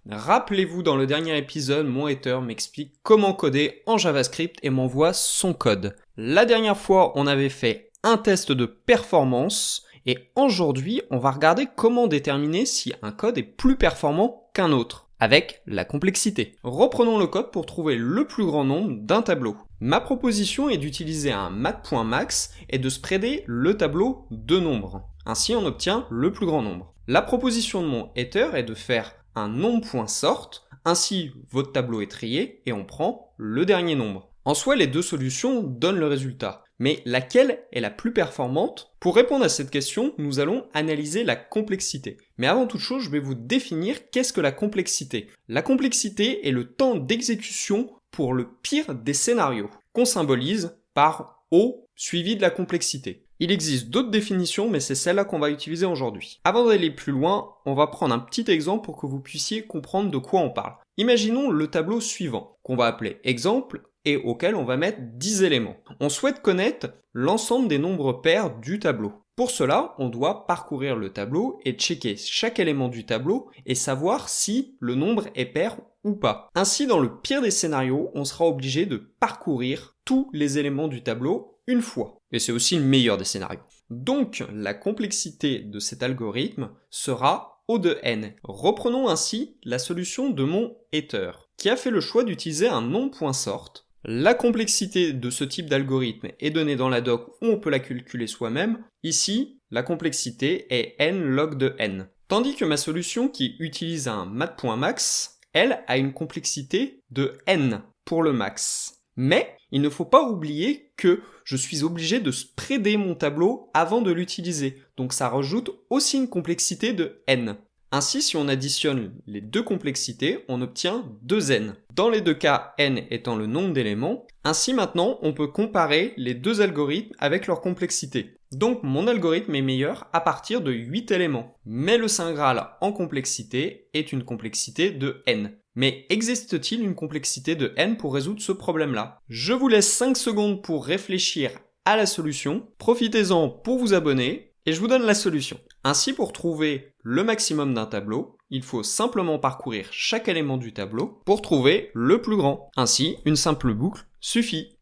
Rappelez-vous, dans le dernier épisode, mon hater m'explique comment coder en JavaScript et m'envoie son code. La dernière fois, on avait fait un test de performance et aujourd'hui, on va regarder comment déterminer si un code est plus performant qu'un autre, avec la complexité. Reprenons le code pour trouver le plus grand nombre d'un tableau. Ma proposition est d'utiliser un mat.max et de spreader le tableau de nombres. Ainsi, on obtient le plus grand nombre. La proposition de mon hater est de faire un nombre.sort, ainsi votre tableau est trié et on prend le dernier nombre. En soi, les deux solutions donnent le résultat. Mais laquelle est la plus performante? Pour répondre à cette question, nous allons analyser la complexité. Mais avant toute chose, je vais vous définir qu'est-ce que la complexité. La complexité est le temps d'exécution pour le pire des scénarios, qu'on symbolise par O suivi de la complexité. Il existe d'autres définitions, mais c'est celle-là qu'on va utiliser aujourd'hui. Avant d'aller plus loin, on va prendre un petit exemple pour que vous puissiez comprendre de quoi on parle. Imaginons le tableau suivant, qu'on va appeler exemple, et auquel on va mettre 10 éléments. On souhaite connaître l'ensemble des nombres pairs du tableau. Pour cela, on doit parcourir le tableau et checker chaque élément du tableau et savoir si le nombre est pair ou pas. Ainsi, dans le pire des scénarios, on sera obligé de parcourir tous les éléments du tableau une fois. Et c'est aussi le meilleur des scénarios. Donc, la complexité de cet algorithme sera O de n. Reprenons ainsi la solution de mon hater, qui a fait le choix d'utiliser un nom.sort. La complexité de ce type d'algorithme est donnée dans la doc où on peut la calculer soi-même. Ici, la complexité est n log de n. Tandis que ma solution qui utilise un mat.max, elle a une complexité de n pour le max. Mais il ne faut pas oublier que je suis obligé de spreader mon tableau avant de l'utiliser. Donc ça rajoute aussi une complexité de n. Ainsi, si on additionne les deux complexités, on obtient 2n. Dans les deux cas, n étant le nombre d'éléments. Ainsi, maintenant, on peut comparer les deux algorithmes avec leur complexité. Donc, mon algorithme est meilleur à partir de 8 éléments. Mais le Saint Graal en complexité est une complexité de n. Mais existe-t-il une complexité de n pour résoudre ce problème-là? Je vous laisse 5 secondes pour réfléchir à la solution. Profitez-en pour vous abonner. Et je vous donne la solution. Ainsi, pour trouver le maximum d'un tableau, il faut simplement parcourir chaque élément du tableau pour trouver le plus grand. Ainsi, une simple boucle suffit.